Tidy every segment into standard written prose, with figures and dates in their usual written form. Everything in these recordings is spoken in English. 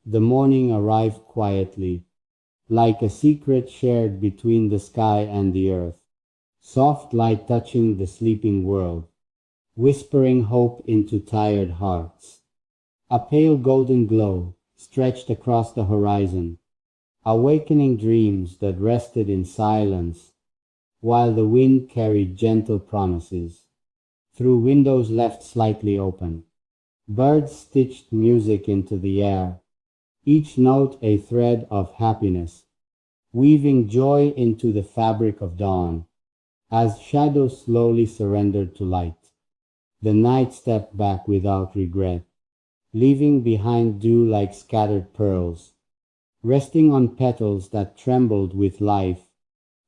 The morning arrived quietly, like a secret shared between the sky and the earth. Soft light touching the sleeping world, whispering hope into tired hearts. A pale golden glow stretched across the horizon, awakening dreams that rested in silence, while the wind carried gentle promises. Through windows left slightly open, birds stitched music into the air, each note a thread of happiness, weaving joy into the fabric of dawn. As shadows slowly surrendered to light, the night stepped back without regret, leaving behind dew like scattered pearls, resting on petals that trembled with life,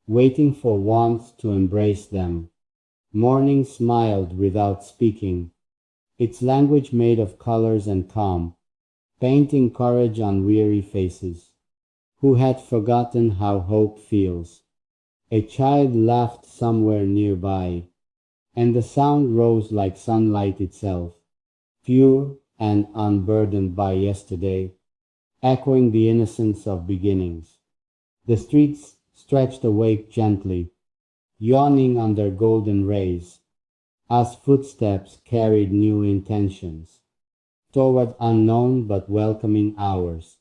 waiting for warmth to embrace them. Morning smiled without speaking, its language made of colors and calm, painting courage on weary faces, who had forgotten how hope feels. A child laughed somewhere nearby, and the sound rose like sunlight itself, pure and unburdened by yesterday, echoing the innocence of beginnings. The streets stretched awake gently, yawning under golden rays, as footsteps carried new intentions toward unknown but welcoming hours.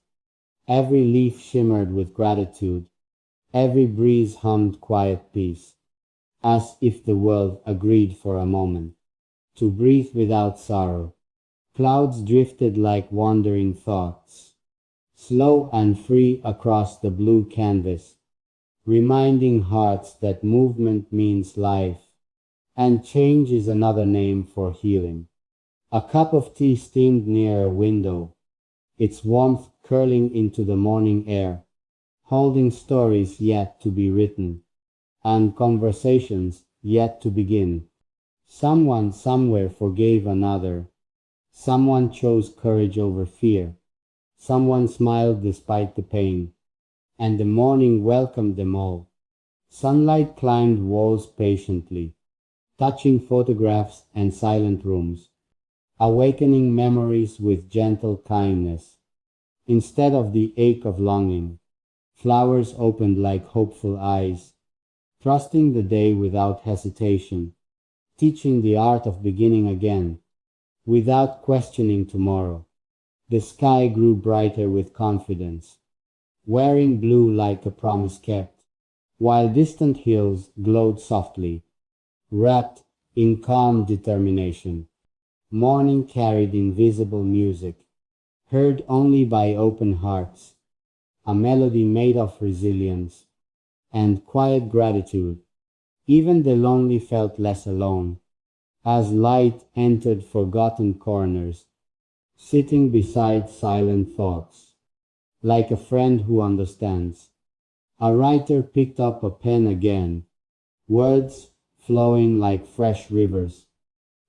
Every leaf shimmered with gratitude, every breeze hummed quiet peace, as if the world agreed for a moment to breathe without sorrow. Clouds drifted like wandering thoughts, slow and free across the blue canvas, reminding hearts that movement means life, and change is another name for healing. A cup of tea steamed near a window, its warmth curling into the morning air, holding stories yet to be written, and conversations yet to begin. Someone somewhere forgave another, someone chose courage over fear, someone smiled despite the pain, and the morning welcomed them all. Sunlight climbed walls patiently, touching photographs and silent rooms, awakening memories with gentle kindness. Instead of the ache of longing, flowers opened like hopeful eyes, trusting the day without hesitation, teaching the art of beginning again, without questioning tomorrow. The sky grew brighter with confidence, wearing blue like a promise kept, while distant hills glowed softly, wrapped in calm determination. Morning carried invisible music, heard only by open hearts, a melody made of resilience and quiet gratitude. Even the lonely felt less alone, as light entered forgotten corners, sitting beside silent thoughts, like a friend who understands. A writer picked up a pen again, words flowing like fresh rivers,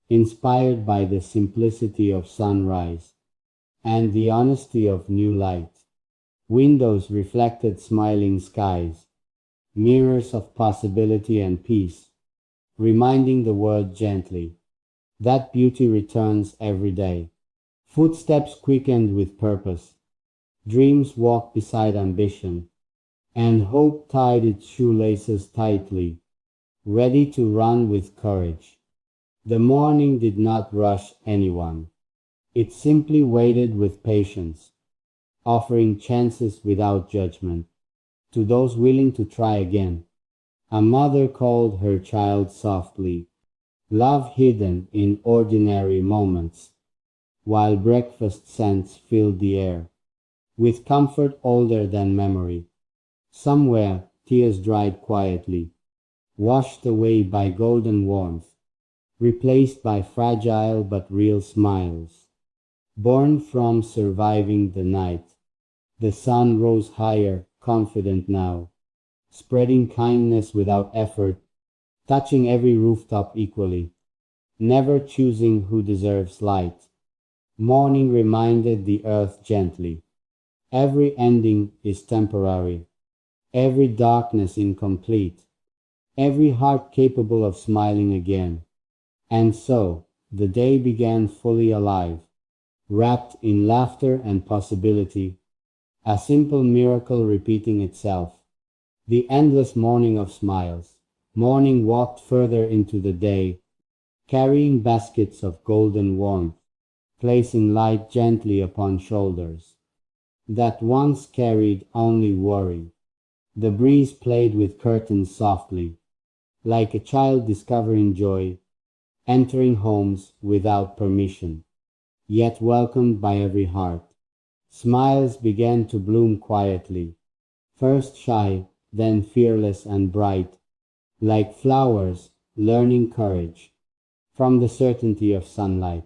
inspired by the simplicity of sunrise and the honesty of new light. Windows reflected smiling skies, mirrors of possibility and peace, reminding the world gently that beauty returns every day. Footsteps quickened with purpose, dreams walked beside ambition, and hope tied its shoelaces tightly, ready to run with courage. The morning did not rush anyone. It simply waited with patience, offering chances without judgment to those willing to try again. A mother called her child softly, love hidden in ordinary moments, while breakfast scents filled the air, with comfort older than memory. Somewhere, tears dried quietly, washed away by golden warmth, replaced by fragile but real smiles, born from surviving the night. The sun rose higher, confident now, spreading kindness without effort, touching every rooftop equally, never choosing who deserves light. Morning reminded the earth gently. Every ending is temporary, every darkness incomplete, every heart capable of smiling again. And so, the day began fully alive, wrapped in laughter and possibility, a simple miracle repeating itself. The endless morning of smiles. Morning walked further into the day, carrying baskets of golden warmth, placing light gently upon shoulders that once carried only worry. The breeze played with curtains softly, like a child discovering joy, entering homes without permission, yet welcomed by every heart. Smiles began to bloom quietly, first shy, then fearless and bright, like flowers learning courage from the certainty of sunlight.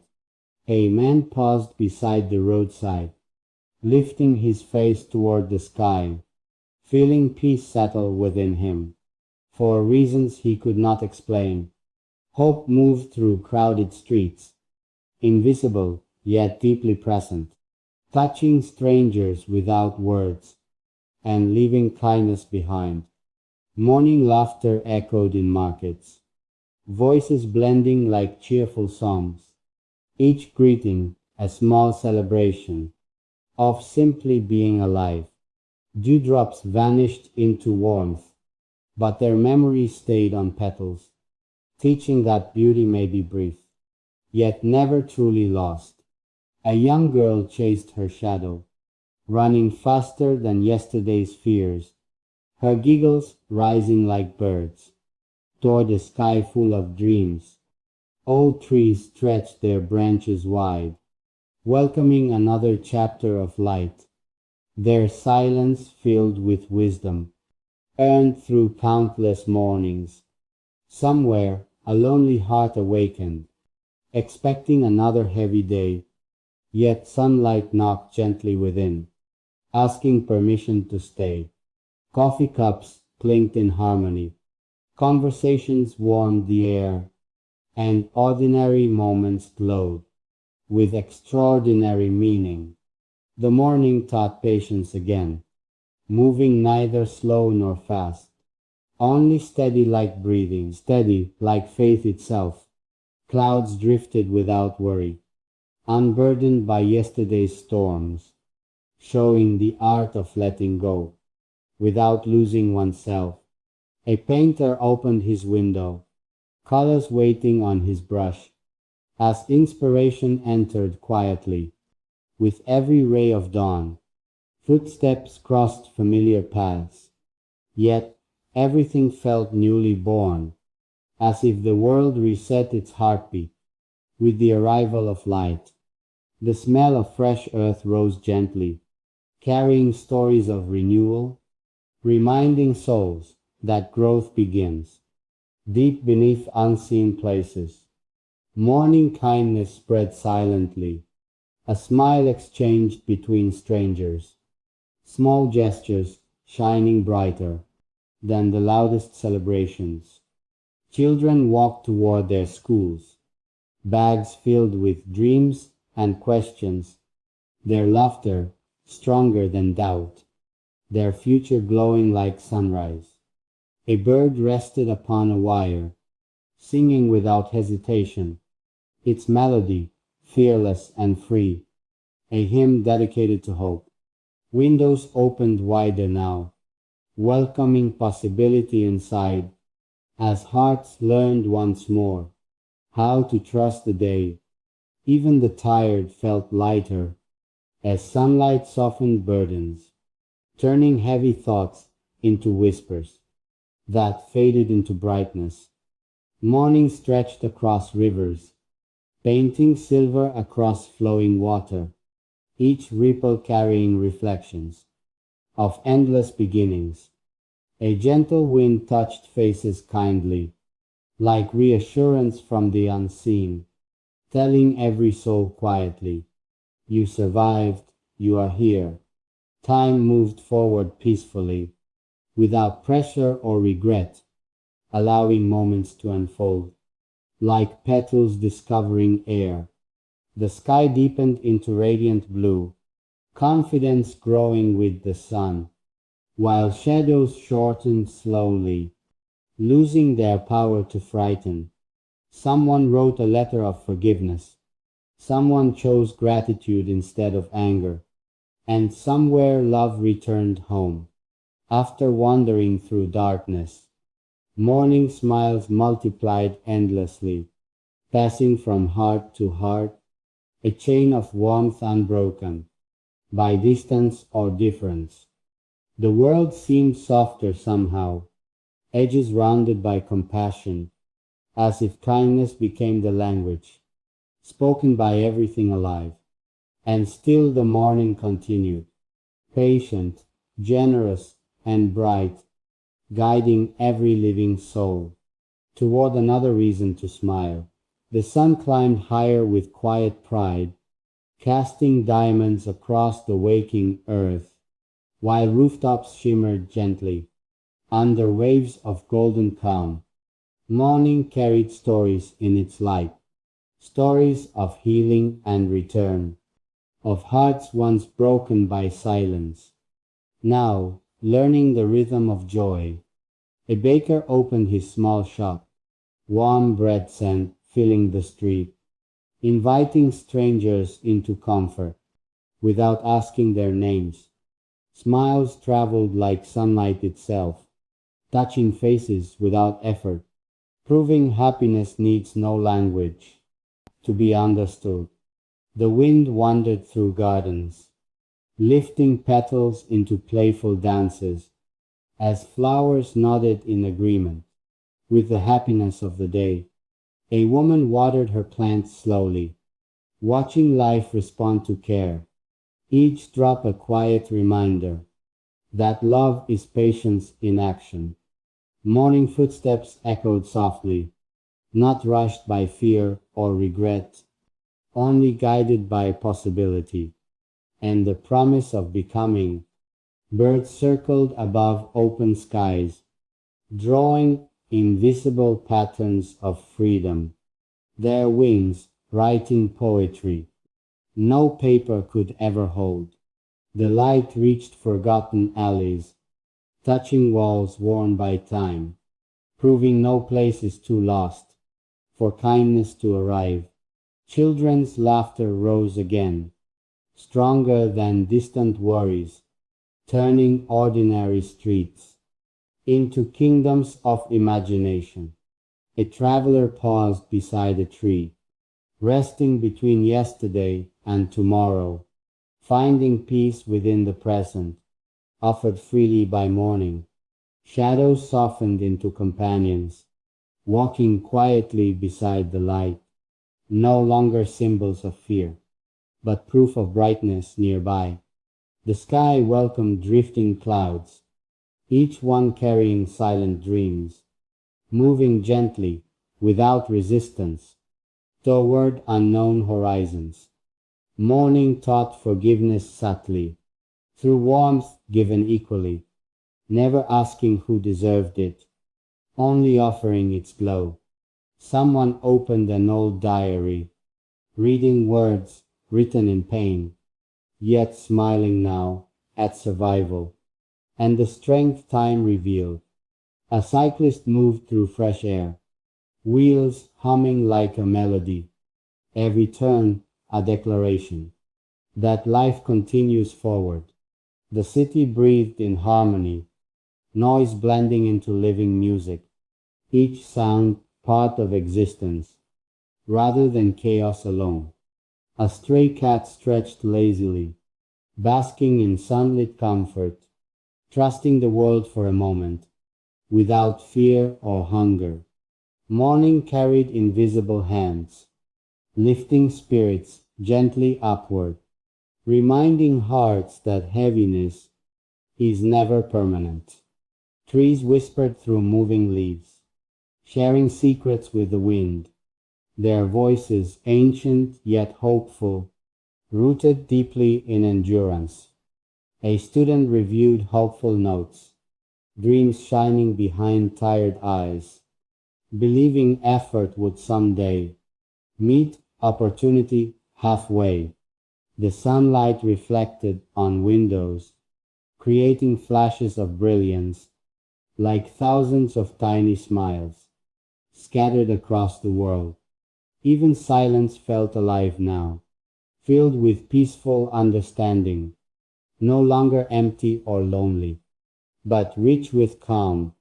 A man paused beside the roadside, lifting his face toward the sky, feeling peace settle within him. For reasons he could not explain, hope moved through crowded streets, invisible yet deeply present, touching strangers without words, and leaving kindness behind. Morning laughter echoed in markets, voices blending like cheerful songs, each greeting a small celebration of simply being alive. Dewdrops vanished into warmth, but their memory stayed on petals, teaching that beauty may be brief, yet never truly lost. A young girl chased her shadow, running faster than yesterday's fears, her giggles rising like birds toward a sky full of dreams. Old trees stretched their branches wide, welcoming another chapter of light, their silence filled with wisdom, earned through countless mornings. Somewhere, a lonely heart awakened, expecting another heavy day, yet sunlight knocked gently within, asking permission to stay. Coffee cups clinked in harmony, conversations warmed the air, and ordinary moments glowed with extraordinary meaning. The morning taught patience again, moving neither slow nor fast, only steady like breathing, steady like faith itself. Clouds drifted without worry, unburdened by yesterday's storms, showing the art of letting go without losing oneself. A painter opened his window, colors waiting on his brush, as inspiration entered quietly. With every ray of dawn, footsteps crossed familiar paths, yet everything felt newly born, as if the world reset its heartbeat with the arrival of light. The smell of fresh earth rose gently, carrying stories of renewal, reminding souls that growth begins deep beneath unseen places. Morning kindness spread silently, a smile exchanged between strangers, small gestures shining brighter than the loudest celebrations. Children walked toward their schools, bags filled with dreams and questions, their laughter stronger than doubt, their future glowing like sunrise. A bird rested upon a wire, singing without hesitation, its melody fearless and free, a hymn dedicated to hope. Windows opened wider now, welcoming possibility inside, as hearts learned once more how to trust the day. Even the tired felt lighter as sunlight softened burdens, turning heavy thoughts into whispers that faded into brightness. Morning stretched across rivers, painting silver across flowing water, each ripple carrying reflections of endless beginnings. A gentle wind touched faces kindly, like reassurance from the unseen, telling every soul quietly, "You survived, you are here." Time moved forward peacefully, without pressure or regret, allowing moments to unfold, like petals discovering air. The sky deepened into radiant blue, confidence growing with the sun, while shadows shortened slowly, losing their power to frighten. Someone wrote a letter of forgiveness, Someone chose gratitude instead of anger, and somewhere love returned home. After wandering through darkness, morning smiles multiplied endlessly, passing from heart to heart, a chain of warmth unbroken by distance or difference. The world seemed softer somehow, edges rounded by compassion, as if kindness became the language spoken by everything alive. And still the morning continued, patient, generous, and bright, guiding every living soul toward another reason to smile. The sun climbed higher with quiet pride, casting diamonds across the waking earth, while rooftops shimmered gently under waves of golden calm. Morning carried stories in its light, stories of healing and return, of hearts once broken by silence, now learning the rhythm of joy. A baker opened his small shop, warm bread scent filling the street, inviting strangers into comfort without asking their names. Smiles traveled like sunlight itself, touching faces without effort, proving happiness needs no language to be understood. The wind wandered through gardens, lifting petals into playful dances, as flowers nodded in agreement with the happiness of the day. A woman watered her plants slowly, watching life respond to care, each drop a quiet reminder that love is patience in action. Morning footsteps echoed softly, not rushed by fear or regret, only guided by possibility and the promise of becoming. Birds circled above open skies, drawing invisible patterns of freedom, their wings writing poetry no paper could ever hold. The light reached forgotten alleys, touching walls worn by time, proving no place is too lost for kindness to arrive. Children's laughter rose again, stronger than distant worries, turning ordinary streets into kingdoms of imagination. A traveler paused beside a tree, resting between yesterday and tomorrow, finding peace within the present, offered freely by morning. Shadows softened into companions, walking quietly beside the light, no longer symbols of fear, but proof of brightness nearby. The sky welcomed drifting clouds, each one carrying silent dreams, moving gently, without resistance, toward unknown horizons. Morning taught forgiveness subtly, through warmth given equally, never asking who deserved it, only offering its glow. Someone opened an old diary, reading words written in pain, yet smiling now at survival and the strength time revealed. A cyclist moved through fresh air, wheels humming like a melody, every turn a declaration that life continues forward. The city breathed in harmony, noise blending into living music, each sound part of existence, rather than chaos alone. A stray cat stretched lazily, basking in sunlit comfort, trusting the world for a moment, without fear or hunger. Morning carried invisible hands, lifting spirits gently upward, reminding hearts that heaviness is never permanent. Trees whispered through moving leaves, sharing secrets with the wind, their voices ancient yet hopeful, rooted deeply in endurance. A student reviewed hopeful notes, dreams shining behind tired eyes, believing effort would someday meet opportunity halfway. The sunlight reflected on windows, creating flashes of brilliance, like thousands of tiny smiles scattered across the world. Even silence felt alive now, filled with peaceful understanding, no longer empty or lonely, but rich with calm,